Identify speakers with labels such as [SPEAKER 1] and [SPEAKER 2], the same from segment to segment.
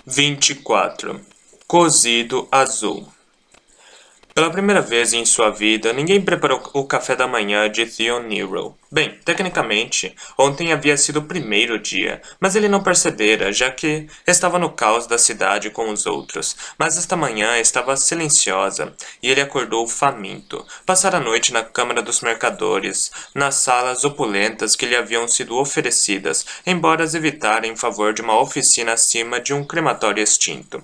[SPEAKER 1] 24. Cozido azul. Pela primeira vez em sua vida, ninguém preparou o café da manhã de Theon Nero. Bem, tecnicamente, ontem havia sido o primeiro dia, mas ele não percebera, já que estava no caos da cidade com os outros. Mas esta manhã estava silenciosa, e ele acordou faminto. Passara a noite na Câmara dos Mercadores, nas salas opulentas que lhe haviam sido oferecidas, embora as evitara em favor de uma oficina acima de um crematório extinto.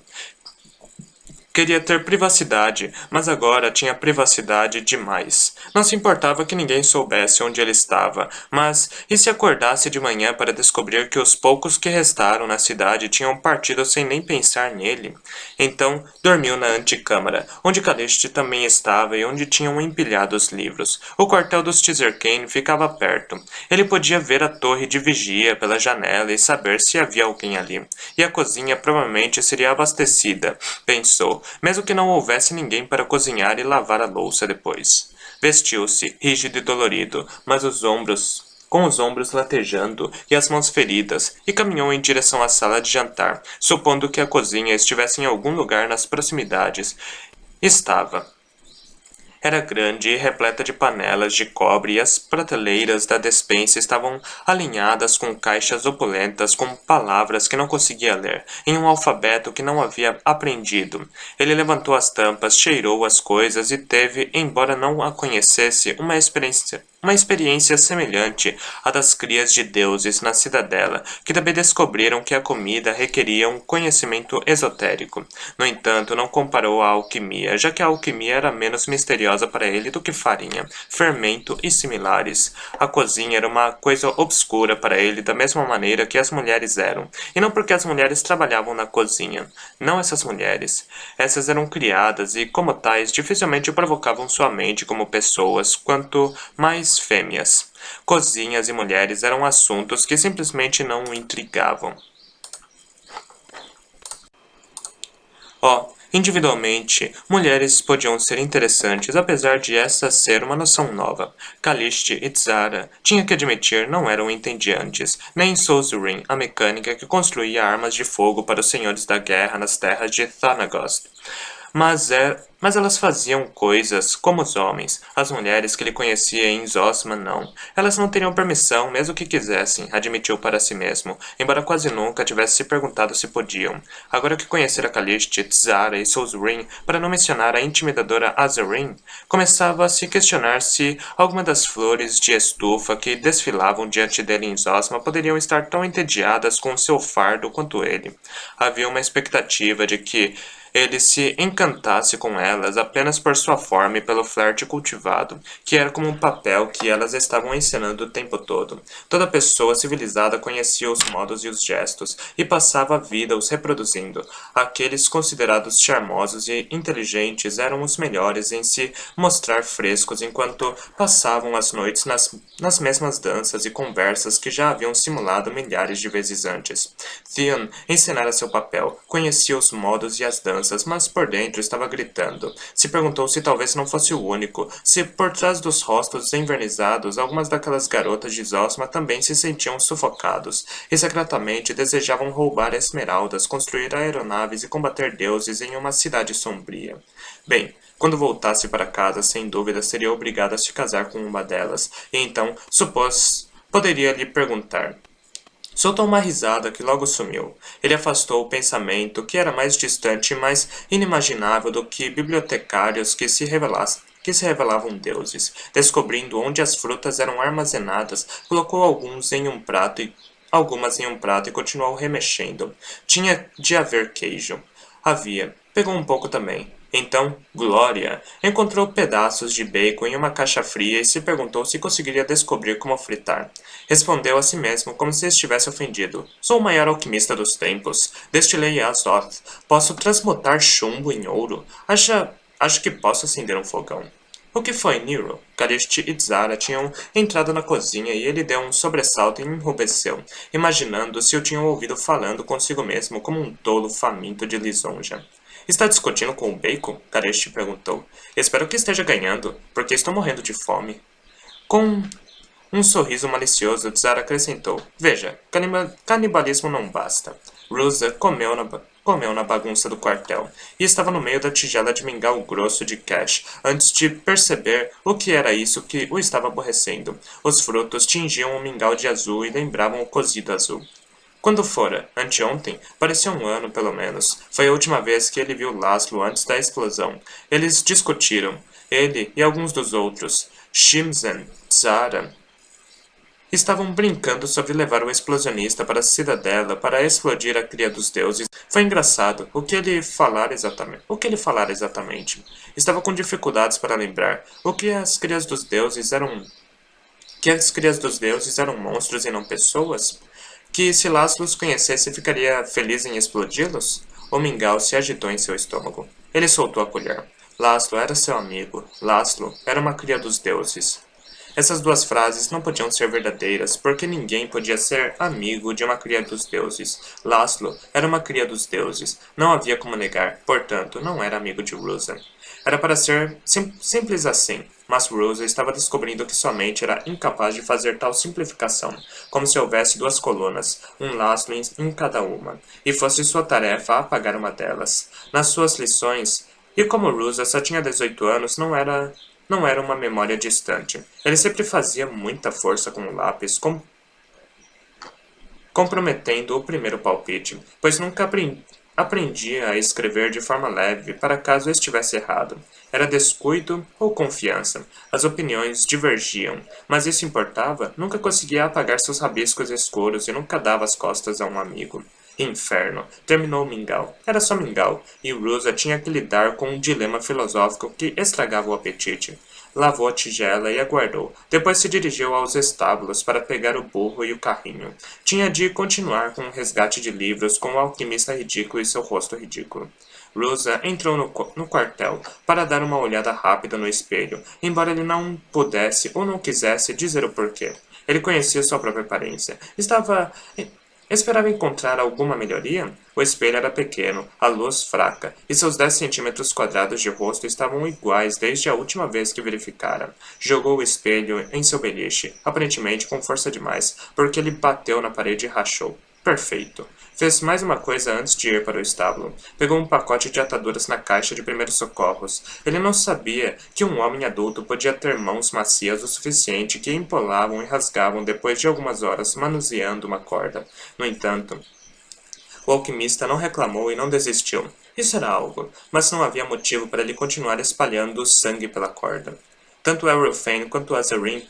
[SPEAKER 1] Queria ter privacidade, mas agora tinha privacidade demais. Não se importava que ninguém soubesse onde ele estava, mas e se acordasse de manhã para descobrir que os poucos que restaram na cidade tinham partido sem nem pensar nele? Então, dormiu na antecâmara, onde Caliste também estava e onde tinham empilhado os livros. O quartel dos Tizerkane ficava perto. Ele podia ver a torre de vigia pela janela e saber se havia alguém ali. E a cozinha provavelmente seria abastecida, pensou, mesmo que não houvesse ninguém para cozinhar e lavar a louça depois. Vestiu-se, rígido e dolorido, com os ombros latejando e as mãos feridas, e caminhou em direção à sala de jantar, supondo que a cozinha estivesse em algum lugar nas proximidades. Estava. Era grande e repleta de panelas de cobre e as prateleiras da despensa estavam alinhadas com caixas opulentas com palavras que não conseguia ler, em um alfabeto que não havia aprendido. Ele levantou as tampas, cheirou as coisas e teve, embora não a conhecesse, uma experiência semelhante à das crias de deuses na cidadela, que também descobriram que a comida requeria um conhecimento esotérico. No entanto, não comparou à alquimia, já que a alquimia era menos misteriosa para ele do que farinha, fermento e similares. A cozinha era uma coisa obscura para ele da mesma maneira que as mulheres eram, e não porque as mulheres trabalhavam na cozinha. Não essas mulheres. Essas eram criadas e, como tais, dificilmente provocavam sua mente como pessoas, quanto mais fêmeas. Cozinhas e mulheres eram assuntos que simplesmente não o intrigavam. Individualmente, mulheres podiam ser interessantes, apesar de essa ser uma noção nova. Caliste e Tzara, tinha que admitir, não eram entendiantes, nem Solzurin, a mecânica que construía armas de fogo para os senhores da guerra nas terras de Thanagost. Mas elas faziam coisas como os homens. As mulheres que ele conhecia em Zosma não. Elas não teriam permissão, mesmo que quisessem, admitiu para si mesmo, embora quase nunca tivesse se perguntado se podiam. Agora que conhecera Caliste, Tzara e Solzurin, para não mencionar a intimidadora Azarin, começava a se questionar se alguma das flores de estufa que desfilavam diante dele em Zosma poderiam estar tão entediadas com seu fardo quanto ele. Havia uma expectativa de que ele se encantasse com elas apenas por sua forma e pelo flerte cultivado, que era como um papel que elas estavam encenando o tempo todo. Toda pessoa civilizada conhecia os modos e os gestos, e passava a vida os reproduzindo. Aqueles considerados charmosos e inteligentes eram os melhores em se mostrar frescos enquanto passavam as noites nas mesmas danças e conversas que já haviam simulado milhares de vezes antes. Theon encenara seu papel, conhecia os modos e as danças, mas por dentro estava gritando. Se perguntou se talvez não fosse o único, se por trás dos rostos envernizados algumas daquelas garotas de Zosma também se sentiam sufocados, e secretamente desejavam roubar esmeraldas, construir aeronaves e combater deuses em uma cidade sombria. Bem, quando voltasse para casa, sem dúvida seria obrigado a se casar com uma delas, e então, poderia lhe perguntar. Soltou uma risada que logo sumiu. Ele afastou o pensamento, que era mais distante e mais inimaginável do que bibliotecários que se revelavam deuses. Descobrindo onde as frutas eram armazenadas, colocou algumas em um prato e continuou remexendo. Tinha de haver queijo. Havia. Pegou um pouco também. Então, Glória encontrou pedaços de bacon em uma caixa fria e se perguntou se conseguiria descobrir como fritar. Respondeu a si mesmo como se estivesse ofendido. Sou o maior alquimista dos tempos. Destilei Azoth. Posso transmutar chumbo em ouro. Acho que posso acender um fogão. O que foi, Nero? Caliste e Tzara tinham entrado na cozinha e ele deu um sobressalto e enrubesceu, imaginando se o tinham ouvido falando consigo mesmo como um tolo faminto de lisonja. Está discutindo com o bacon? Caliste perguntou. Espero que esteja ganhando, porque estou morrendo de fome. Com um sorriso malicioso, Tzara acrescentou. Veja, canibalismo não basta. Rusa comeu comeu na bagunça do quartel, e estava no meio da tigela de mingau grosso de Cash, antes de perceber o que era isso que o estava aborrecendo. Os frutos tingiam o mingau de azul e lembravam o cozido azul. Quando fora, anteontem, parecia um ano pelo menos. Foi a última vez que ele viu Laszlo antes da explosão. Eles discutiram, ele e alguns dos outros, Shimzen, Zara, estavam brincando sobre levar o explosionista para a cidadela para explodir a cria dos deuses. Foi engraçado o que ele falara exatamente. Estava com dificuldades para lembrar o que as crias dos deuses eram monstros e não pessoas? Que se Laszlo os conhecesse ficaria feliz em explodi-los? O mingau se agitou em seu estômago. Ele soltou a colher. Laszlo era seu amigo. Laszlo era uma cria dos deuses. Essas duas frases não podiam ser verdadeiras, porque ninguém podia ser amigo de uma cria dos deuses. Laszlo era uma cria dos deuses. Não havia como negar, portanto, não era amigo de Rosa. Era para ser simples assim, mas Rosa estava descobrindo que sua mente era incapaz de fazer tal simplificação, como se houvesse duas colunas, um Laszlo em cada uma, e fosse sua tarefa apagar uma delas. Nas suas lições, e como Rosa só tinha 18 anos, não era uma memória distante. Ele sempre fazia muita força com o lápis, comprometendo o primeiro palpite, pois nunca aprendia a escrever de forma leve para caso estivesse errado. Era descuido ou confiança. As opiniões divergiam, mas isso importava? Nunca conseguia apagar seus rabiscos escuros e nunca dava as costas a um amigo. Inferno. Terminou o mingau. Era só mingau, e Rosa tinha que lidar com um dilema filosófico que estragava o apetite. Lavou a tigela e aguardou. Depois se dirigiu aos estábulos para pegar o burro e o carrinho. Tinha de continuar com um resgate de livros com o alquimista ridículo e seu rosto ridículo. Rosa entrou no quartel para dar uma olhada rápida no espelho, embora ele não pudesse ou não quisesse dizer o porquê. Ele conhecia sua própria aparência. Esperava encontrar alguma melhoria? O espelho era pequeno, a luz fraca, e seus 10 centímetros quadrados de rosto estavam iguais desde a última vez que verificara. Jogou o espelho em seu beliche, aparentemente com força demais, porque ele bateu na parede e rachou. Perfeito. Fez mais uma coisa antes de ir para o estábulo. Pegou um pacote de ataduras na caixa de primeiros socorros. Ele não sabia que um homem adulto podia ter mãos macias o suficiente que empolavam e rasgavam depois de algumas horas manuseando uma corda. No entanto, o alquimista não reclamou e não desistiu. Isso era algo, mas não havia motivo para ele continuar espalhando sangue pela corda. Tanto Elrofane quanto Azarin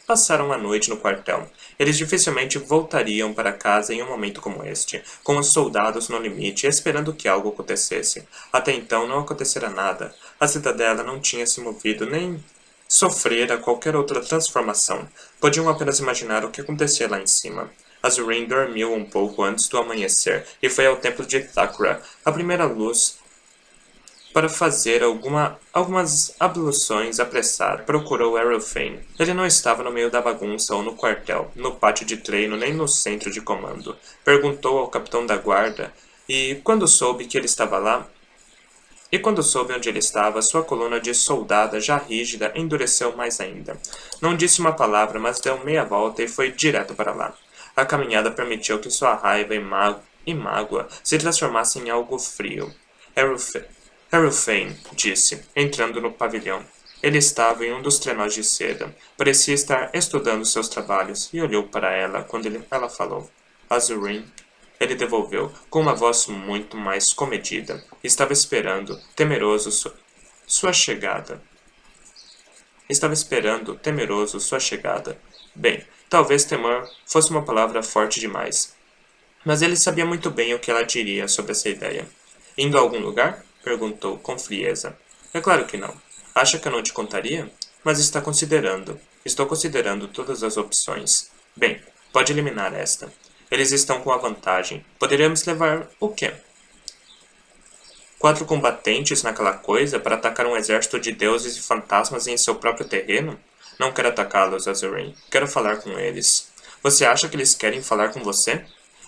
[SPEAKER 1] passaram a noite no quartel. Eles dificilmente voltariam para casa em um momento como este, com os soldados no limite, esperando que algo acontecesse. Até então não acontecera nada. A cidadela não tinha se movido nem sofrera qualquer outra transformação. Podiam apenas imaginar o que acontecia lá em cima. Azurin dormiu um pouco antes do amanhecer e foi ao templo de Thakra, a primeira luz, para fazer algumas abluções apressadas. Procurou Elrofane. Ele não estava no meio da bagunça ou no quartel, no pátio de treino nem no centro de comando. Perguntou ao capitão da guarda e, quando soube onde ele estava, sua coluna de soldada, já rígida, endureceu mais ainda. Não disse uma palavra, mas deu meia volta e foi direto para lá. A caminhada permitiu que sua raiva e mágoa se transformassem em algo frio. Elrofane, disse, entrando no pavilhão. Ele estava em um dos trenós de seda. Parecia estar estudando seus trabalhos e olhou para ela quando ela falou. Azurin. Ele devolveu, com uma voz muito mais comedida. Estava esperando, temeroso, sua chegada. Estava esperando, temeroso, sua chegada. Bem, talvez temor fosse uma palavra forte demais. Mas ele sabia muito bem o que ela diria sobre essa ideia. Indo a algum lugar? Perguntou, com frieza. É claro que não. Acha que eu não te contaria? Mas está considerando. Estou considerando todas as opções. Bem, pode eliminar esta. Eles estão com a vantagem. Poderíamos levar o quê? 4 combatentes naquela coisa para atacar um exército de deuses e fantasmas em seu próprio terreno? Não quero atacá-los, Azurin. Quero falar com eles. Você acha que eles querem falar com você?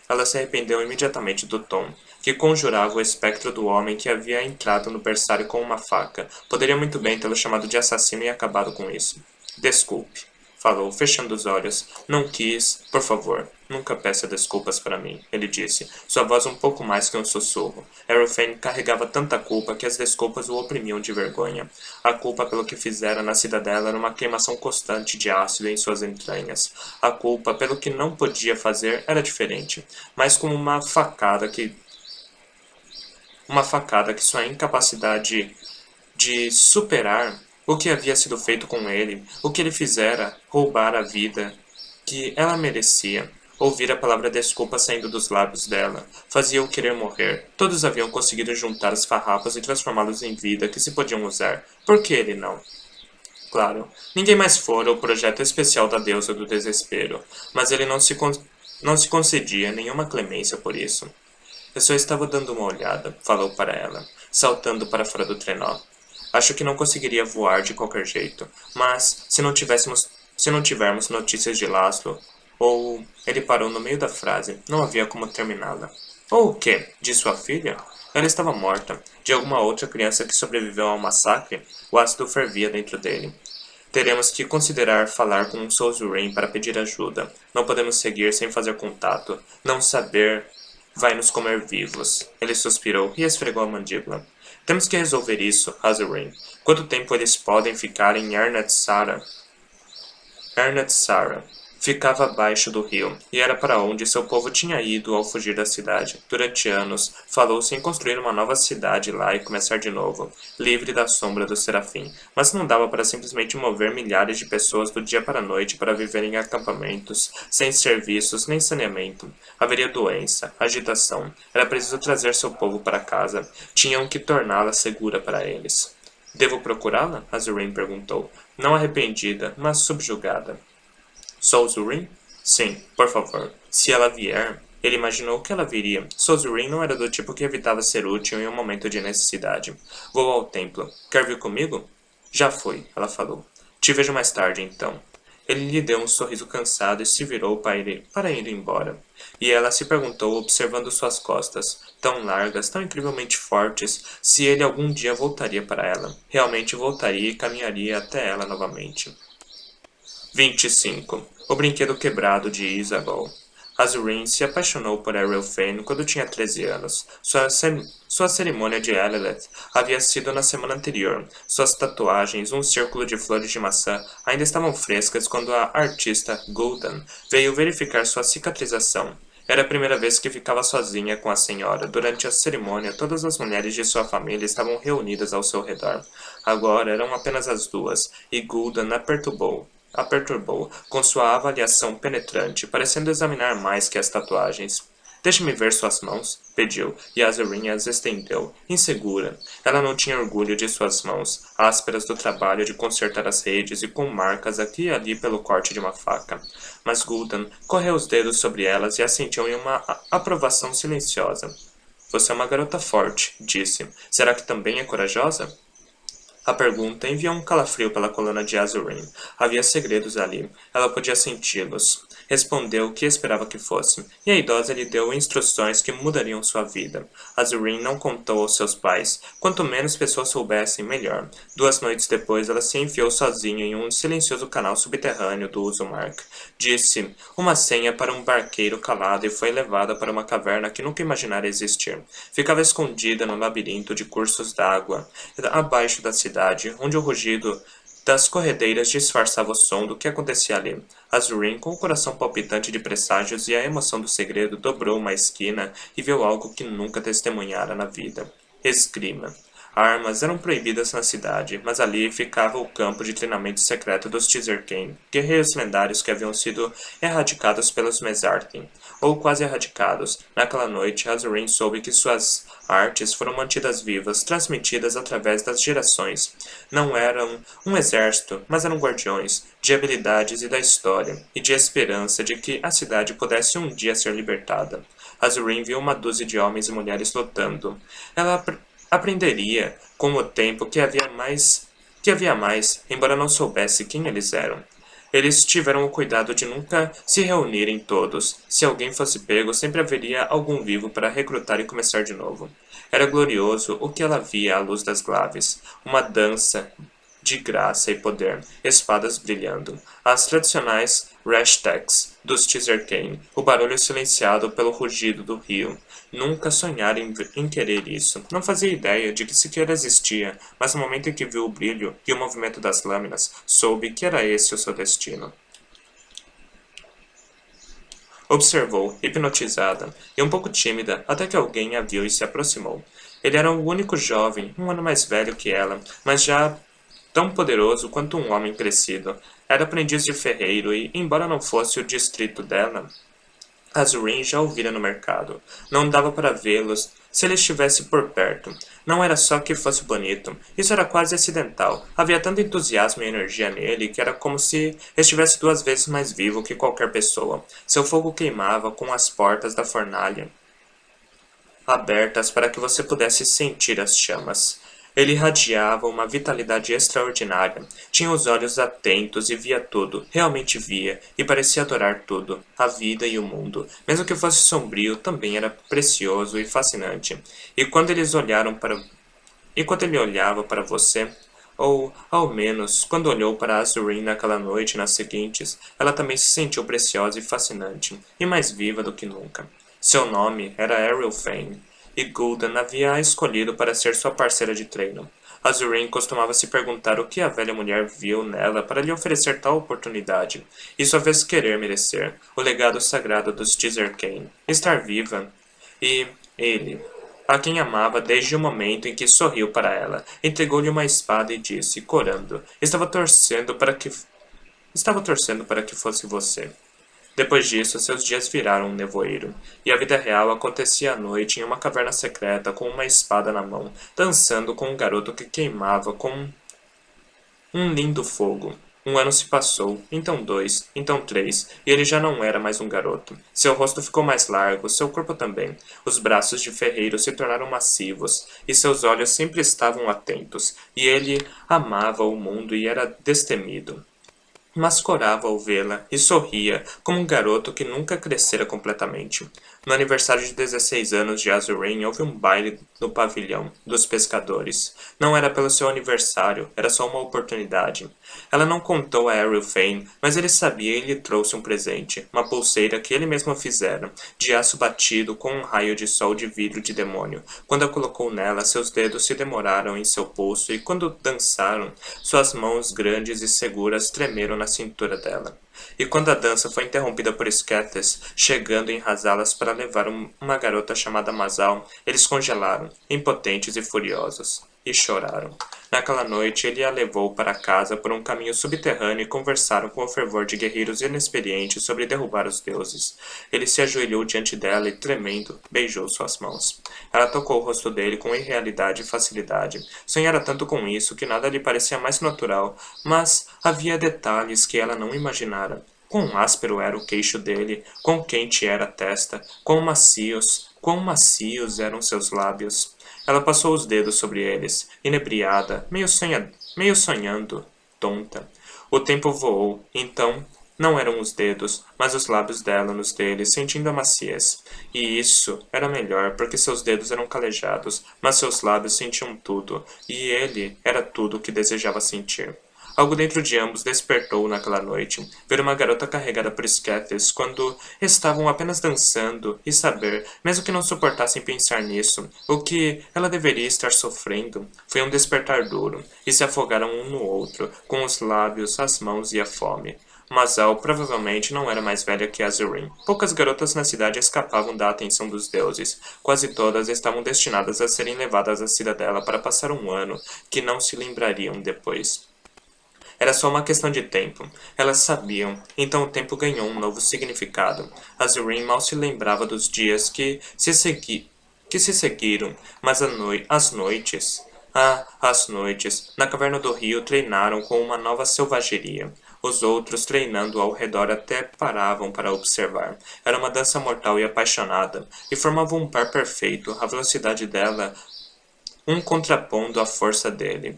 [SPEAKER 1] Ela se arrependeu imediatamente do tom, que conjurava o espectro do homem que havia entrado no berçário com uma faca. Poderia muito bem tê-lo chamado de assassino e acabado com isso. Desculpe. falou, fechando os olhos. Não quis, por favor, nunca peça desculpas para mim, ele disse, sua voz um pouco mais que um sussurro. Aerofane carregava tanta culpa que as desculpas o oprimiam de vergonha. A culpa pelo que fizera na cidadela era uma queimação constante de ácido em suas entranhas. A culpa pelo que não podia fazer era diferente, mas como uma facada que sua incapacidade de superar o que havia sido feito com ele, o que ele fizera, roubar a vida que ela merecia. Ouvir a palavra desculpa saindo dos lábios dela fazia-o querer morrer. Todos haviam conseguido juntar os farrapos e transformá-los em vida que se podiam usar. Por que ele não? Claro, ninguém mais fora o projeto especial da deusa do desespero, mas ele não se concedia nenhuma clemência por isso. Eu só estava dando uma olhada, falou para ela, saltando para fora do trenó. Acho que não conseguiria voar de qualquer jeito, mas se não tivermos notícias de Laszlo, ou... Ele parou no meio da frase, não havia como terminá-la. Ou o quê? De sua filha? Ela estava morta. De alguma outra criança que sobreviveu ao massacre, o ácido fervia dentro dele. Teremos que considerar falar com Soulsrain para pedir ajuda. Não podemos seguir sem fazer contato. Não saber vai nos comer vivos. Ele suspirou e esfregou a mandíbula. Temos que resolver isso, Azurain. Quanto tempo eles podem ficar em Ernest Sara? Ernest Sara ficava abaixo do rio, e era para onde seu povo tinha ido ao fugir da cidade. Durante anos, falou-se em construir uma nova cidade lá e começar de novo, livre da sombra do Serafim. Mas não dava para simplesmente mover milhares de pessoas do dia para a noite para viver em acampamentos, sem serviços nem saneamento. Haveria doença, agitação. Era preciso trazer seu povo para casa. Tinham que torná-la segura para eles. Devo procurá-la? Azurain perguntou, não arrependida, mas subjugada. Soulsrain? Sim, por favor. Se ela vier... Ele imaginou que ela viria. Soulsrain não era do tipo que evitava ser útil em um momento de necessidade. Vou ao templo. Quer vir comigo? Já fui, ela falou. Te vejo mais tarde, então. Ele lhe deu um sorriso cansado e se virou para ir embora. E ela se perguntou, observando suas costas, tão largas, tão incrivelmente fortes, se ele algum dia voltaria para ela. Realmente voltaria e caminharia até ela novamente. 25. O brinquedo quebrado de Isabel. Azurain se apaixonou por Aerofane quando tinha 13 anos. Sua cerimônia de Eleleth havia sido na semana anterior. Suas tatuagens, um círculo de flores de maçã, ainda estavam frescas quando a artista Gul'dan veio verificar sua cicatrização. Era a primeira vez que ficava sozinha com a senhora. Durante a cerimônia, todas as mulheres de sua família estavam reunidas ao seu redor. Agora eram apenas as duas, e Gul'dan a perturbou, com sua avaliação penetrante, parecendo examinar mais que as tatuagens. Deixe-me ver suas mãos, pediu, e Azurain as estendeu, insegura. Ela não tinha orgulho de suas mãos, ásperas do trabalho de consertar as redes e com marcas aqui e ali pelo corte de uma faca. Mas Gul'dan correu os dedos sobre elas e assentiu em uma aprovação silenciosa. Você é uma garota forte, disse. Será que também é corajosa? A pergunta enviou um calafrio pela coluna de Azurain. Havia segredos ali. Ela podia senti-los. Respondeu o que esperava que fosse, e a idosa lhe deu instruções que mudariam sua vida. Azurain não contou aos seus pais. Quanto menos pessoas soubessem, melhor. 2 noites depois, ela se enfiou sozinha em um silencioso canal subterrâneo do Uzumark. Disse uma senha para um barqueiro calado e foi levada para uma caverna que nunca imaginara existir. Ficava escondida no labirinto de cursos d'água, abaixo da cidade, onde o rugido das corredeiras disfarçava o som do que acontecia ali. Azurain, com o coração palpitante de presságios e a emoção do segredo, dobrou uma esquina e viu algo que nunca testemunhara na vida. Esgrima. Armas eram proibidas na cidade, mas ali ficava o campo de treinamento secreto dos Tizerkane, guerreiros lendários que haviam sido erradicados pelos Mesarthim, ou quase erradicados. Naquela noite, Azurain soube que suas artes foram mantidas vivas, transmitidas através das gerações. Não eram um exército, mas eram guardiões, de habilidades e da história, e de esperança de que a cidade pudesse um dia ser libertada. Azurain viu uma dúzia de homens e mulheres lutando. Ela aprenderia, com o tempo, que havia mais, embora não soubesse quem eles eram. Eles tiveram o cuidado de nunca se reunirem todos. Se alguém fosse pego, sempre haveria algum vivo para recrutar e começar de novo. Era glorioso o que ela via à luz das glaves. Uma dança de graça e poder, espadas brilhando, as tradicionais hashtags dos Teasercane, o barulho silenciado pelo rugido do rio. Nunca sonhara em querer isso. Não fazia ideia de que sequer existia, mas no momento em que viu o brilho e o movimento das lâminas, soube que era esse o seu destino. Observou, hipnotizada, e um pouco tímida, até que alguém a viu e se aproximou. Ele era o único jovem, um ano mais velho que ela, mas já tão poderoso quanto um homem crescido. Era aprendiz de ferreiro e, embora não fosse o distrito dela, Azurin já o vira no mercado. Não dava para vê-los se ele estivesse por perto. Não era só que fosse bonito. Isso era quase acidental. Havia tanto entusiasmo e energia nele que era como se estivesse 2 vezes mais vivo que qualquer pessoa. Seu fogo queimava com as portas da fornalha abertas para que você pudesse sentir as chamas. Ele irradiava uma vitalidade extraordinária. Tinha os olhos atentos e via tudo, realmente via, e parecia adorar tudo, a vida e o mundo. Mesmo que fosse sombrio, também era precioso e fascinante. E quando eles olharam para... E quando ele olhava para você, ou, ao menos, quando olhou para Azurin naquela noite e nas seguintes, ela também se sentiu preciosa e fascinante, e mais viva do que nunca. Seu nome era Ariel Fane, e Gul'dan havia a escolhido para ser sua parceira de treino. Azurin costumava se perguntar o que a velha mulher viu nela para lhe oferecer tal oportunidade, e sua vez querer merecer o legado sagrado dos Teasercane, estar viva, e ele, a quem amava desde o momento em que sorriu para ela, entregou-lhe uma espada e disse, corando, estava torcendo para que fosse você. Depois disso, seus dias viraram um nevoeiro, e a vida real acontecia à noite em uma caverna secreta com uma espada na mão, dançando com um garoto que queimava com um lindo fogo. Um ano se passou, então 2, então 3, e ele já não era mais um garoto. Seu rosto ficou mais largo, seu corpo também. Os braços de ferreiro se tornaram massivos, e seus olhos sempre estavam atentos, e ele amava o mundo e era destemido. Mascorava ao vê-la e sorria, como um garoto que nunca crescera completamente. No aniversário de 16 anos de Azurin, houve um baile no pavilhão dos pescadores. Não era pelo seu aniversário, era só uma oportunidade. Ela não contou a Ariel Fane, mas ele sabia e lhe trouxe um presente, uma pulseira que ele mesmo fizera, de aço batido com um raio de sol de vidro de demônio. Quando a colocou nela, seus dedos se demoraram em seu pulso e quando dançaram, suas mãos grandes e seguras tremeram na cintura dela. E quando a dança foi interrompida por Scathers, chegando em rasá-las para levar uma garota chamada Mazal, eles congelaram, impotentes e furiosos, e choraram. Naquela noite, ele a levou para casa por um caminho subterrâneo e conversaram com o fervor de guerreiros inexperientes sobre derrubar os deuses. Ele se ajoelhou diante dela e, tremendo, beijou suas mãos. Ela tocou o rosto dele com irrealidade e facilidade. Sonhara tanto com isso que nada lhe parecia mais natural, mas havia detalhes que ela não imaginara. Quão áspero era o queixo dele, quão quente era a testa, quão macios eram seus lábios. Ela passou os dedos sobre eles, inebriada, meio sonhando, tonta. O tempo voou, então não eram os dedos, mas os lábios dela nos dele, sentindo a maciez. E isso era melhor, porque seus dedos eram calejados, mas seus lábios sentiam tudo, e ele era tudo o que desejava sentir. Algo dentro de ambos despertou naquela noite. Ver uma garota carregada por Scathers quando estavam apenas dançando e saber, mesmo que não suportassem pensar nisso, o que ela deveria estar sofrendo, foi um despertar duro, e se afogaram um no outro, com os lábios, as mãos e a fome. Mazal provavelmente não era mais velha que Azurin. Poucas garotas na cidade escapavam da atenção dos deuses. Quase todas estavam destinadas a serem levadas à cidadela para passar um ano que não se lembrariam depois. Era só uma questão de tempo. Elas sabiam, então o tempo ganhou um novo significado. Azurin mal se lembrava dos dias que se seguiram, mas as noites... as noites, na caverna do rio, treinaram com uma nova selvageria. Os outros, treinando ao redor, até paravam para observar. Era uma dança mortal e apaixonada, e formava um par perfeito, a velocidade dela, um contrapondo à força dele.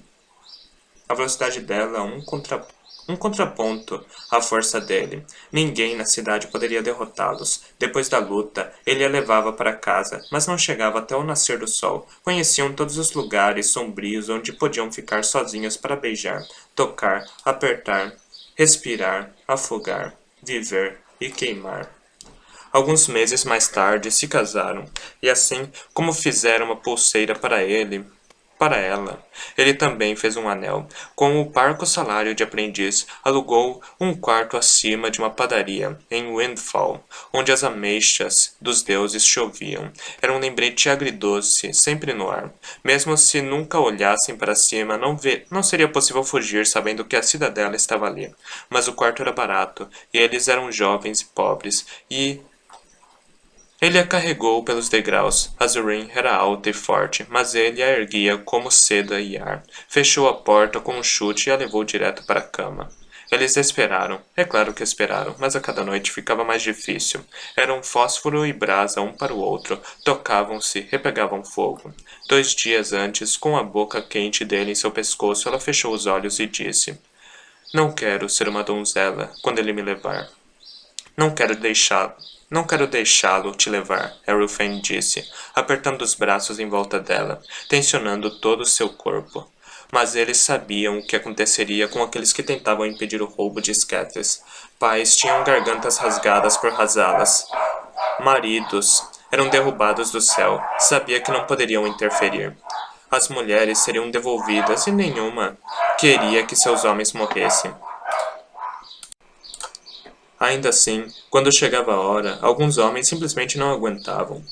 [SPEAKER 1] A velocidade dela, um contraponto à força dele. Ninguém na cidade poderia derrotá-los. Depois da luta, ele a levava para casa, mas não chegava até o nascer do sol. Conheciam todos os lugares sombrios onde podiam ficar sozinhos para beijar, tocar, apertar, respirar, afogar, viver e queimar. Alguns meses mais tarde se casaram, e assim como fizeram uma pulseira para ela, ele também fez um anel. Com o parco salário de aprendiz, alugou um quarto acima de uma padaria, em Windfall, onde as ameixas dos deuses choviam. Era um lembrete agridoce, sempre no ar. Mesmo se nunca olhassem para cima, não seria possível fugir sabendo que a cidadela estava ali. Mas o quarto era barato, e eles eram jovens e pobres, e ele a carregou pelos degraus. Azurin era alta e forte, mas ele a erguia como seda e ar. Fechou a porta com um chute e a levou direto para a cama. Eles esperaram. É claro que esperaram, mas a cada noite ficava mais difícil. Eram fósforo e brasa um para o outro. Tocavam-se, repegavam fogo. 2 dias antes, com a boca quente dele em seu pescoço, ela fechou os olhos e disse: Não quero ser uma donzela quando ele me levar. Não quero deixá-lo te levar, Errolfane disse, apertando os braços em volta dela, tensionando todo o seu corpo. Mas eles sabiam o que aconteceria com aqueles que tentavam impedir o roubo de Scathers. Pais tinham gargantas rasgadas por rasá-las. Maridos eram derrubados do céu. Sabia que não poderiam interferir. As mulheres seriam devolvidas e nenhuma queria que seus homens morressem. Ainda assim, quando chegava a hora, alguns homens simplesmente não aguentavam.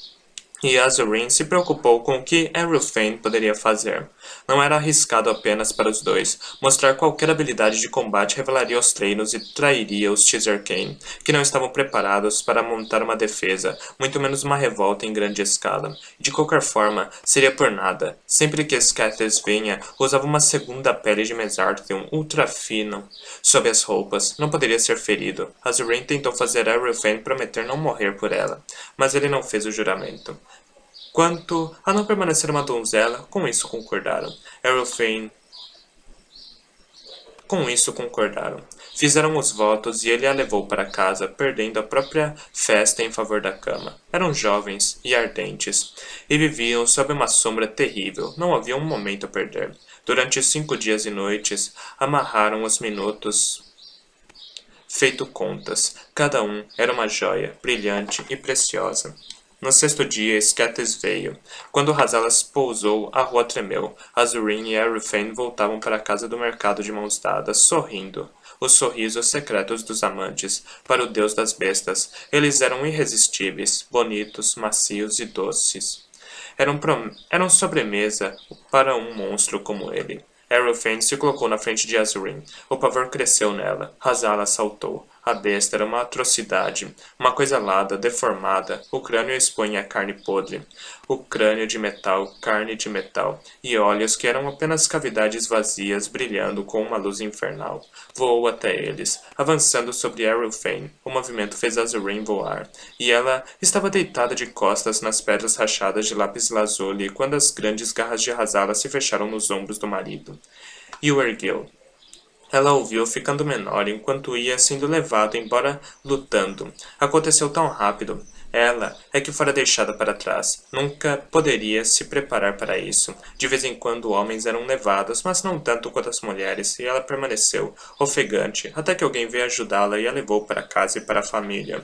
[SPEAKER 1] E Azurin se preocupou com o que Errolfane poderia fazer. Não era arriscado apenas para os dois. Mostrar qualquer habilidade de combate revelaria os treinos e trairia os Teasercane, que não estavam preparados para montar uma defesa, muito menos uma revolta em grande escala. De qualquer forma, seria por nada. Sempre que Scathers vinha, usava uma segunda pele de Mesarthium ultra fino sob as roupas. Não poderia ser ferido. Azurin tentou fazer Errolfane prometer não morrer por ela, mas ele não fez o juramento. Quanto a não permanecer uma donzela, com isso concordaram. Errolfane com isso concordaram. Fizeram os votos e ele a levou para casa, perdendo a própria festa em favor da cama. Eram jovens e ardentes, e viviam sob uma sombra terrível. Não havia um momento a perder. Durante 5 dias e noites, amarraram os minutos feito contas. Cada um era uma joia, brilhante e preciosa. No 6º dia, Scathers veio. Quando Razalas pousou, a rua tremeu. Azurin e Errolfane voltavam para a casa do mercado de mãos dadas, sorrindo. Os sorrisos secretos dos amantes. Para o deus das bestas, eles eram irresistíveis, bonitos, macios e doces. Eram sobremesa para um monstro como ele. Errolfane se colocou na frente de Azurin. O pavor cresceu nela. Razalas saltou. A besta era uma atrocidade, uma coisa alada, deformada, o crânio expunha a carne podre, o crânio de metal, carne de metal, e olhos que eram apenas cavidades vazias brilhando com uma luz infernal. Voou até eles, avançando sobre Errolfane. O movimento fez Azurin voar, e ela estava deitada de costas nas pedras rachadas de lápis-lazuli quando as grandes garras de Razalas se fecharam nos ombros do marido. E o ergueu. Ela ouviu ficando menor enquanto ia sendo levado embora lutando. Aconteceu tão rápido. Ela é que fora deixada para trás. Nunca poderia se preparar para isso. De vez em quando homens eram levados, mas não tanto quanto as mulheres, e ela permaneceu, ofegante, até que alguém veio ajudá-la e a levou para casa e para a família.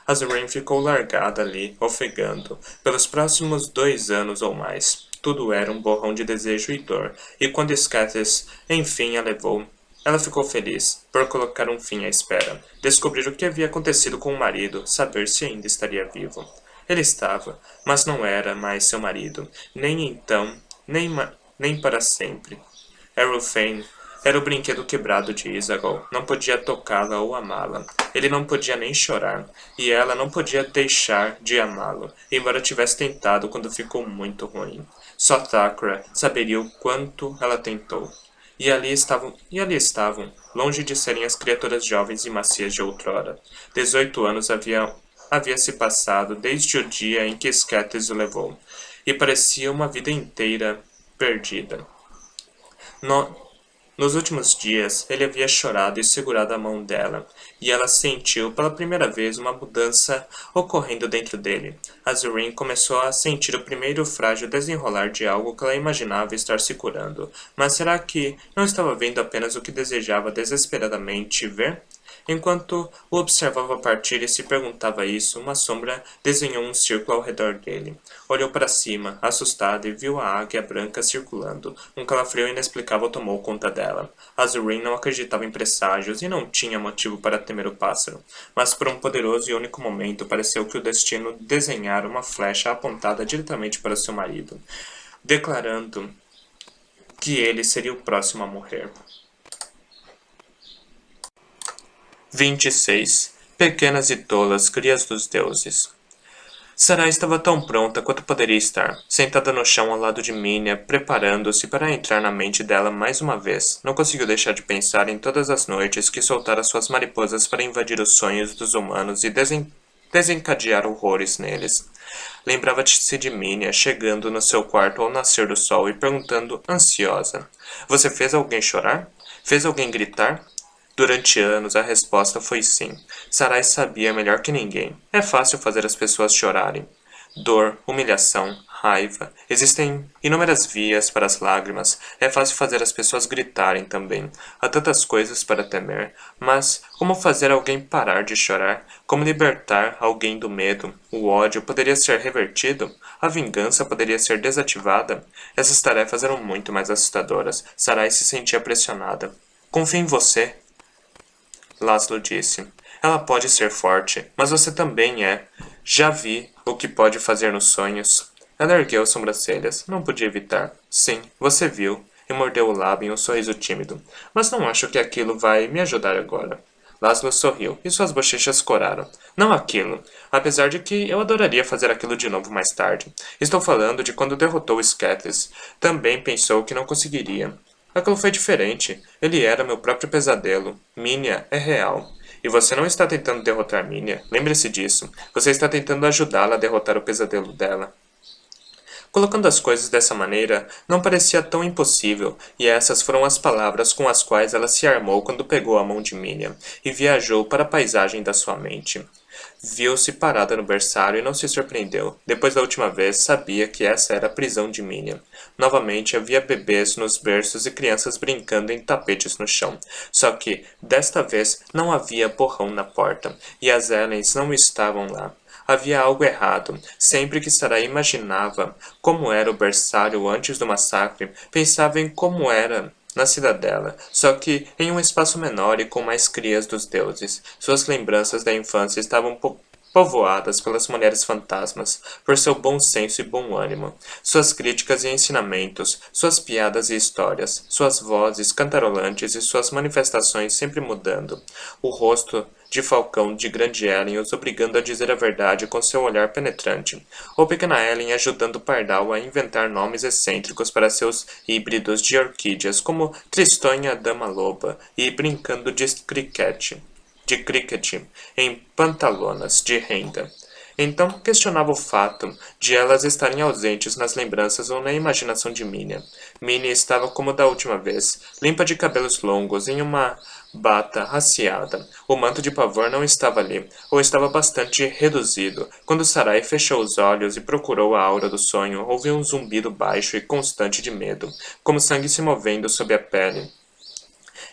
[SPEAKER 1] Azurin ficou largada ali, ofegando, pelos próximos 2 anos ou mais. Tudo era um borrão de desejo e dor, e quando Scathers enfim a levou, ela ficou feliz por colocar um fim à espera, descobrir o que havia acontecido com o marido, saber se ainda estaria vivo. Ele estava, mas não era mais seu marido, nem então, nem para sempre. Errolfane era o brinquedo quebrado de Isagol, não podia tocá-la ou amá-la. Ele não podia nem chorar, e ela não podia deixar de amá-lo, embora tivesse tentado quando ficou muito ruim. Só Thakra saberia o quanto ela tentou. E ali estavam, longe de serem as criaturas jovens e macias de outrora. 18 anos havia se passado desde o dia em que Scathers o levou, e parecia uma vida inteira perdida. No, Nos últimos dias, ele havia chorado e segurado a mão dela, e ela sentiu pela primeira vez uma mudança ocorrendo dentro dele. Azurin começou a sentir o primeiro frágil desenrolar de algo que ela imaginava estar se curando. Mas será que não estava vendo apenas o que desejava desesperadamente ver? Enquanto o observava partir e se perguntava isso, uma sombra desenhou um círculo ao redor dele. Olhou para cima, assustada, e viu a águia branca circulando. Um calafrio inexplicável tomou conta dela. Azurin não acreditava em presságios e não tinha motivo para temer o pássaro. Mas por um poderoso e único momento pareceu que o destino desenhara uma flecha apontada diretamente para seu marido, declarando que ele seria o próximo a morrer. 26. Pequenas e tolas crias dos deuses. Sarai estava tão pronta quanto poderia estar, sentada no chão ao lado de Minia, preparando-se para entrar na mente dela mais uma vez. Não conseguiu deixar de pensar em todas as noites que soltara suas mariposas para invadir os sonhos dos humanos e desencadear horrores neles. Lembrava-se de Minia chegando no seu quarto ao nascer do sol e perguntando, ansiosa: Você fez alguém chorar? Fez alguém gritar? Durante anos, a resposta foi sim. Sarai sabia melhor que ninguém. É fácil fazer as pessoas chorarem. Dor, humilhação, raiva. Existem inúmeras vias para as lágrimas. É fácil fazer as pessoas gritarem também. Há tantas coisas para temer. Mas como fazer alguém parar de chorar? Como libertar alguém do medo? O ódio poderia ser revertido? A vingança poderia ser desativada? Essas tarefas eram muito mais assustadoras. Sarai se sentia pressionada. Confie em você, Laszlo disse. Ela pode ser forte, mas você também é. Já vi o que pode fazer nos sonhos. Ela ergueu as sobrancelhas. Não podia evitar. Sim, você viu. E mordeu o lábio em um sorriso tímido. Mas não acho que aquilo vai me ajudar agora. Laszlo sorriu, e suas bochechas coraram. Não aquilo. Apesar de que eu adoraria fazer aquilo de novo mais tarde. Estou falando de quando derrotou Scathis. Também pensou que não conseguiria. Aquilo foi diferente. Ele era meu próprio pesadelo. Minia é real. E você não está tentando derrotar Minia. Lembre-se disso. Você está tentando ajudá-la a derrotar o pesadelo dela. Colocando as coisas dessa maneira, não parecia tão impossível, e essas foram as palavras com as quais ela se armou quando pegou a mão de Minia e viajou para a paisagem da sua mente. Viu-se parada no berçário e não se surpreendeu. Depois da última vez, sabia que essa era a prisão de Minia. Novamente havia bebês nos berços e crianças brincando em tapetes no chão. Só que, desta vez, não havia borrão na porta, e as Ellens não estavam lá. Havia algo errado. Sempre que Sarai imaginava como era o berçário antes do massacre, pensava em como era na cidadela, só que em um espaço menor e com mais crias dos deuses. Suas lembranças da infância estavam povoadas pelas mulheres fantasmas, por seu bom senso e bom ânimo, suas críticas e ensinamentos, suas piadas e histórias, suas vozes cantarolantes e suas manifestações sempre mudando. O rosto de Falcão de Grande Ellen os obrigando a dizer a verdade com seu olhar penetrante, ou Pequena Ellen ajudando Pardal a inventar nomes excêntricos para seus híbridos de orquídeas, como Tristonha Dama Loba, e brincando de cricket em pantalonas de renda. Então questionava o fato de elas estarem ausentes nas lembranças ou na imaginação de Minia. Minia estava como da última vez, limpa de cabelos longos, em uma bata raciada. O manto de pavor não estava ali, ou estava bastante reduzido. Quando Sarai fechou os olhos e procurou a aura do sonho, ouviu um zumbido baixo e constante de medo, como sangue se movendo sob a pele,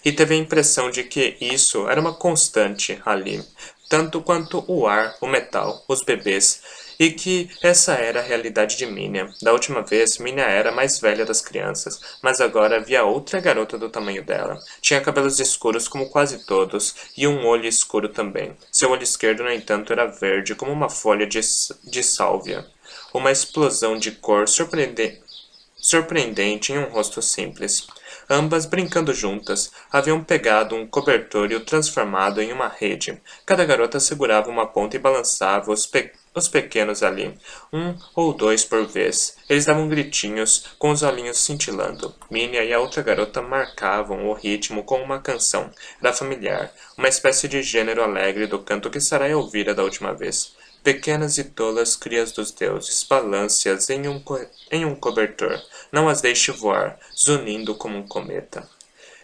[SPEAKER 1] e teve a impressão de que isso era uma constante ali, tanto quanto o ar, o metal, os bebês, e que essa era a realidade de Minia. Da última vez, Minia era a mais velha das crianças, mas agora havia outra garota do tamanho dela. Tinha cabelos escuros como quase todos, e um olho escuro também. Seu olho esquerdo, no entanto, era verde como uma folha de sálvia. Uma explosão de cor surpreendente em um rosto simples. Ambas, brincando juntas, haviam pegado um cobertor e o transformado em uma rede. Cada garota segurava uma ponta e balançava os pequenos ali, um ou dois por vez. Eles davam gritinhos, com os olhinhos cintilando. Minia e a outra garota marcavam o ritmo com uma canção. Era familiar, uma espécie de gênero alegre do canto que Sarai ouvira da última vez. Pequenas e tolas crias dos deuses, balance-as em um cobertor. Não as deixe voar, zunindo como um cometa.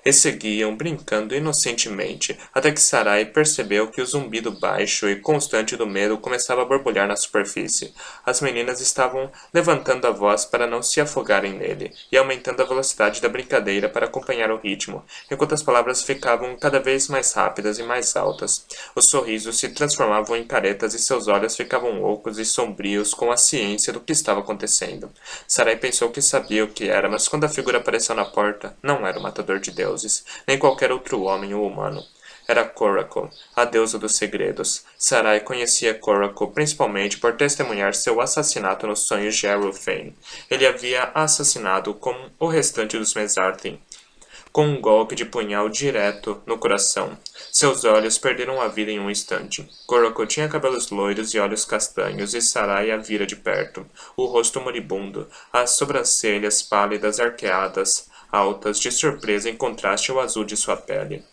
[SPEAKER 1] e seguiam brincando inocentemente, até que Sarai percebeu que o zumbido baixo e constante do medo começava a borbulhar na superfície. As meninas estavam levantando a voz para não se afogarem nele, e aumentando a velocidade da brincadeira para acompanhar o ritmo, enquanto as palavras ficavam cada vez mais rápidas e mais altas. Os sorrisos se transformavam em caretas e seus olhos ficavam ocos e sombrios com a ciência do que estava acontecendo. Sarai pensou que sabia o que era, mas quando a figura apareceu na porta, não era o matador de deuses, nem qualquer outro homem ou humano. Era Coracle, a deusa dos segredos. Sarai conhecia Coracle principalmente por testemunhar seu assassinato nos sonhos de Arulfane. Ele havia assassinado como o restante dos Mesarthim, com um golpe de punhal direto no coração. Seus olhos perderam a vida em um instante. Coracle tinha cabelos loiros e olhos castanhos, e Sarai a vira de perto, o rosto moribundo, as sobrancelhas pálidas arqueadas, altas, de surpresa em contraste ao azul de sua pele.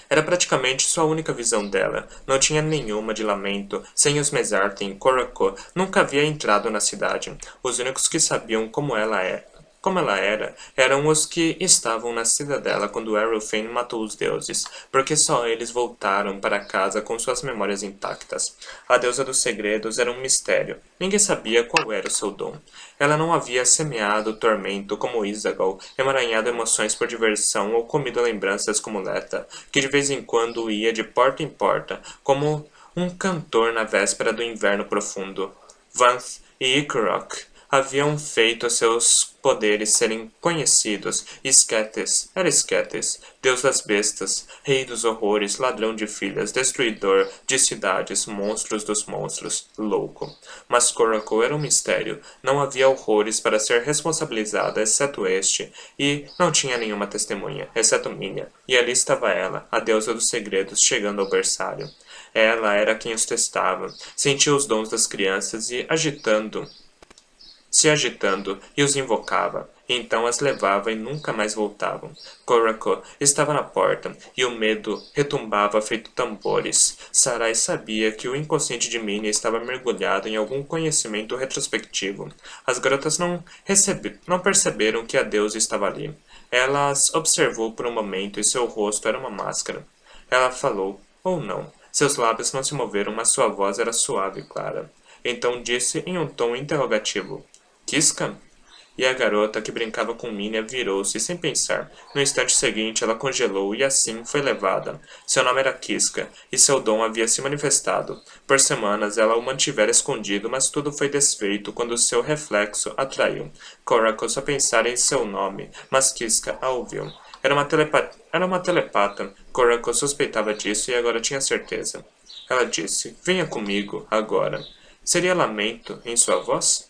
[SPEAKER 1] Era praticamente sua única visão dela. Não tinha nenhuma de lamento. Sem os Mesarthim, Coracle nunca havia entrado na cidade. Os únicos que sabiam como ela era, eram os que estavam na cidadela quando Arulfane matou os deuses, porque só eles voltaram para casa com suas memórias intactas. A deusa dos segredos era um mistério. Ninguém sabia qual era o seu dom. Ela não havia semeado tormento como Izagal, emaranhado emoções por diversão ou comido lembranças como Leta, que de vez em quando ia de porta em porta, como um cantor na véspera do inverno profundo. Vanth e Icarok haviam feito seus poderes serem conhecidos. Sketes era Sketes, deus das bestas, rei dos horrores, ladrão de filhas, destruidor de cidades, monstros dos monstros, louco. Mas Coracle era um mistério. Não havia horrores para ser responsabilizada, exceto este, e não tinha nenhuma testemunha, exceto Minia. E ali estava ela, a deusa dos segredos, chegando ao berçário. Ela era quem os testava, sentia os dons das crianças e se agitando, e os invocava. E então as levava e nunca mais voltavam. Coracle estava na porta, e o medo retumbava feito tambores. Sarai sabia que o inconsciente de Minnie estava mergulhado em algum conhecimento retrospectivo. As garotas não perceberam que a deusa estava ali. Ela as observou por um momento e seu rosto era uma máscara. Ela falou, ou não. Seus lábios não se moveram, mas sua voz era suave e clara. Então disse em um tom interrogativo, Kiska? E a garota que brincava com Minia virou-se sem pensar. No instante seguinte, ela congelou e assim foi levada. Seu nome era Kiska, e seu dom havia se manifestado. Por semanas ela o mantivera escondido, mas tudo foi desfeito quando seu reflexo atraiu. Coracle só pensara em seu nome, mas Kiska a ouviu. Era uma telepata. Coracle suspeitava disso e agora tinha certeza. Ela disse, venha comigo, agora. Seria lamento em sua voz?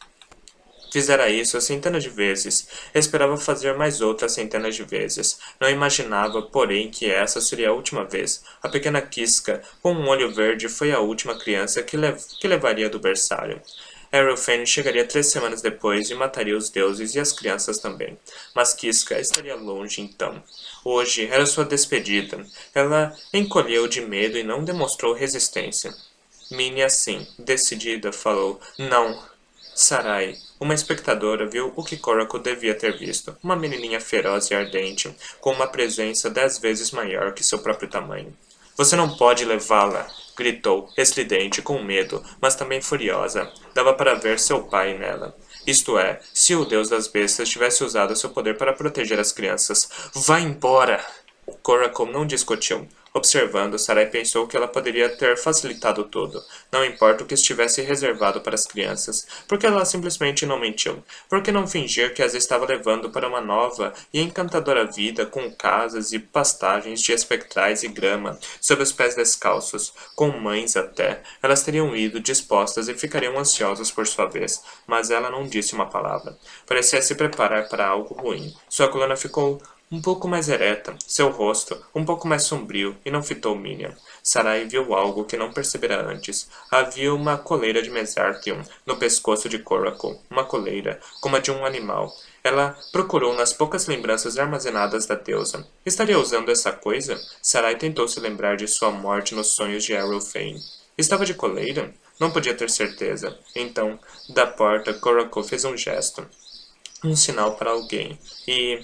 [SPEAKER 1] Fizera isso centenas de vezes. Esperava fazer mais outras centenas de vezes. Não imaginava, porém, que essa seria a última vez. A pequena Kiska, com um olho verde, foi a última criança que levaria do berçário. Arulfane chegaria 3 semanas depois e mataria os deuses e as crianças também. Mas Kiska estaria longe então. Hoje era sua despedida. Ela encolheu de medo e não demonstrou resistência. Minnie, assim, decidida, falou, não. Sarai, uma espectadora, viu o que Coracle devia ter visto. Uma menininha feroz e ardente, com uma presença 10 vezes maior que seu próprio tamanho. Você não pode levá-la! Gritou, estridente, com medo, mas também furiosa. Dava para ver seu pai nela. Isto é, se o deus das bestas tivesse usado seu poder para proteger as crianças. Vá embora! Coracle não discutiu. Observando, Sarai pensou que ela poderia ter facilitado tudo. Não importa o que estivesse reservado para as crianças. Por que ela simplesmente não mentiu? Por que não fingir que as estava levando para uma nova e encantadora vida com casas e pastagens de espectrais e grama sob os pés descalços, com mães até? Elas teriam ido dispostas e ficariam ansiosas por sua vez, mas ela não disse uma palavra. Parecia se preparar para algo ruim. Sua coluna ficou um pouco mais ereta, seu rosto um pouco mais sombrio, e não fitou Minion. Sarai viu algo que não percebera antes. Havia uma coleira de Mesarthion no pescoço de Coracle, uma coleira, como a de um animal. Ela procurou nas poucas lembranças armazenadas da deusa. Estaria usando essa coisa? Sarai tentou se lembrar de sua morte nos sonhos de Arulfane. Estava de coleira? Não podia ter certeza. Então, da porta, Coracle fez um gesto. Um sinal para alguém. E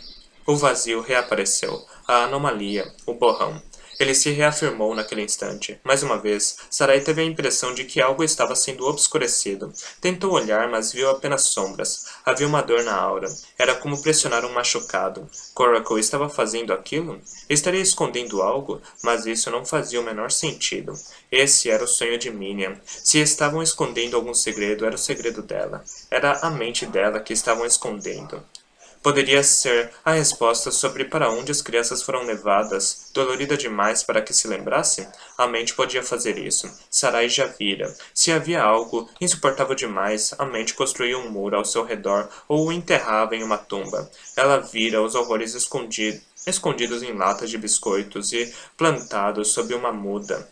[SPEAKER 1] o vazio reapareceu. A anomalia, o borrão. Ele se reafirmou naquele instante. Mais uma vez, Sarai teve a impressão de que algo estava sendo obscurecido. Tentou olhar, mas viu apenas sombras. Havia uma dor na aura. Era como pressionar um machucado. Coracle estava fazendo aquilo? Estaria escondendo algo? Mas isso não fazia o menor sentido. Esse era o sonho de Minion. Se estavam escondendo algum segredo, era o segredo dela. Era a mente dela que estavam escondendo. Poderia ser a resposta sobre para onde as crianças foram levadas, dolorida demais para que se lembrasse? A mente podia fazer isso. Sarai já vira. Se havia algo insuportável demais, a mente construía um muro ao seu redor ou o enterrava em uma tumba. Ela vira os horrores escondidos em latas de biscoitos e plantados sob uma muda,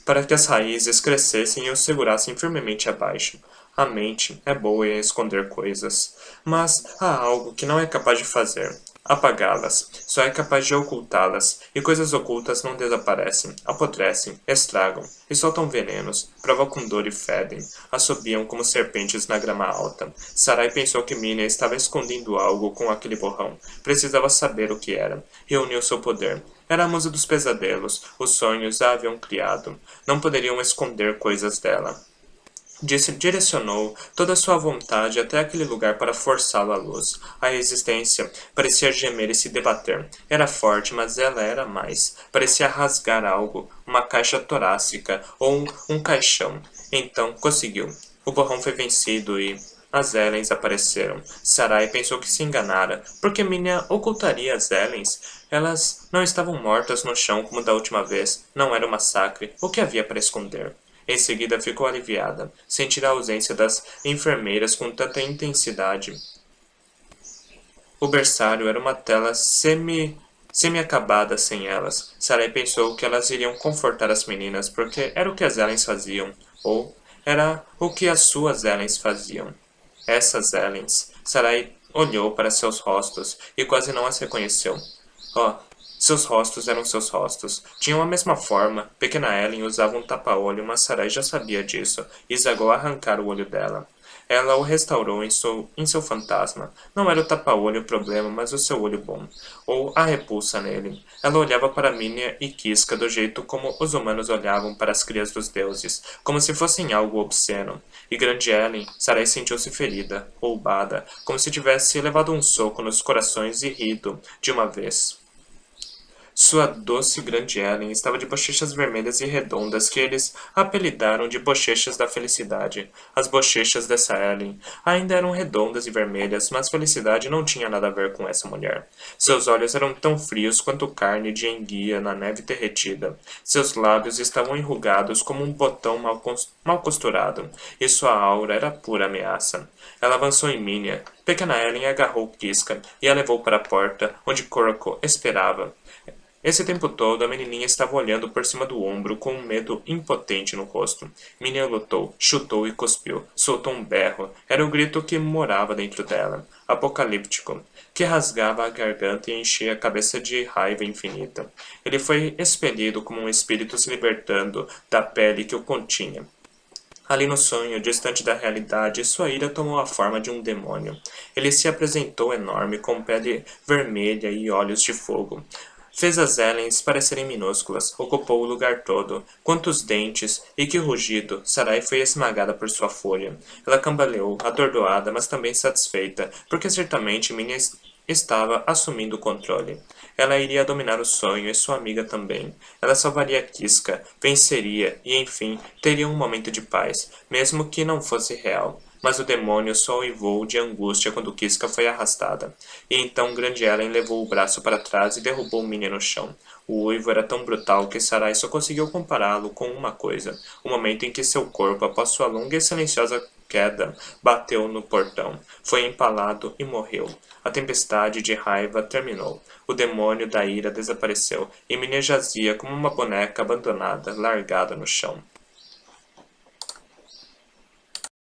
[SPEAKER 1] para que as raízes crescessem e os segurassem firmemente abaixo. A mente é boa em esconder coisas, mas há algo que não é capaz de fazer. Apagá-las. Só é capaz de ocultá-las, e coisas ocultas não desaparecem, apodrecem, estragam, e soltam venenos, provocam dor e fedem, assobiam como serpentes na grama alta. Sarai pensou que Mina estava escondendo algo com aquele borrão. Precisava saber o que era. Reuniu seu poder. Era a musa dos pesadelos. Os sonhos a haviam criado. Não poderiam esconder coisas dela. Direcionou toda a sua vontade até aquele lugar para forçá-lo à luz. A resistência parecia gemer e se debater. Era forte, mas ela era mais. Parecia rasgar algo, uma caixa torácica ou um caixão. Então, conseguiu. O borrão foi vencido e as Ellens apareceram. Sarai pensou que se enganara, porque Minya ocultaria as Ellens. Elas não estavam mortas no chão como da última vez. Não era um massacre. O que havia para esconder? Em seguida ficou aliviada. Sentir a ausência das enfermeiras com tanta intensidade. O berçário era uma tela semi-acabada sem elas. Sarai pensou que elas iriam confortar as meninas, porque era o que as Ellens faziam. Ou era o que as suas Ellens faziam. Essas Ellens. Sarai olhou para seus rostos e quase não as reconheceu. Oh, seus rostos eram seus rostos. Tinham a mesma forma. Pequena Ellen usava um tapa-olho, mas Sarai já sabia disso, e zagou arrancar o olho dela. Ela o restaurou em seu fantasma. Não era o tapa-olho o problema, mas o seu olho bom. Ou a repulsa nele. Ela olhava para Minya e Kiska do jeito como os humanos olhavam para as crias dos deuses, como se fossem algo obsceno. E grande Ellen, Sarai sentiu-se ferida, roubada, como se tivesse levado um soco nos corações e rido, de uma vez. Sua doce grande Ellen estava de bochechas vermelhas e redondas que eles apelidaram de bochechas da felicidade. As bochechas dessa Ellen ainda eram redondas e vermelhas, mas felicidade não tinha nada a ver com essa mulher. Seus olhos eram tão frios quanto carne de enguia na neve derretida. Seus lábios estavam enrugados como um botão mal costurado, e sua aura era pura ameaça. Ela avançou em Minya. Pequena Ellen agarrou Kiska e a levou para a porta, onde Coracle esperava. Esse tempo todo, a menininha estava olhando por cima do ombro com um medo impotente no rosto. Minya lutou, chutou e cuspiu. Soltou um berro. Era o grito que morava dentro dela, apocalíptico, que rasgava a garganta e enchia a cabeça de raiva infinita. Ele foi expelido como um espírito se libertando da pele que o continha. Ali no sonho, distante da realidade, sua ira tomou a forma de um demônio. Ele se apresentou enorme, com pele vermelha e olhos de fogo. Fez as Ellens parecerem minúsculas, ocupou o lugar todo. Quantos dentes, e que rugido! Sarai foi esmagada por sua fúria. Ela cambaleou, atordoada, mas também satisfeita, porque certamente Minya estava assumindo o controle. Ela iria dominar o sonho e sua amiga também. Ela salvaria Kiska, venceria e, enfim, teria um momento de paz, mesmo que não fosse real. Mas o demônio só uivou de angústia quando Kiska foi arrastada. E então Grande Ellen levou o braço para trás e derrubou Minya no chão. O uivo era tão brutal que Sarai só conseguiu compará-lo com uma coisa: o momento em que seu corpo, após sua longa e silenciosa queda, bateu no portão. Foi empalado e morreu. A tempestade de raiva terminou. O demônio da ira desapareceu, e Minya jazia como uma boneca abandonada, largada no chão.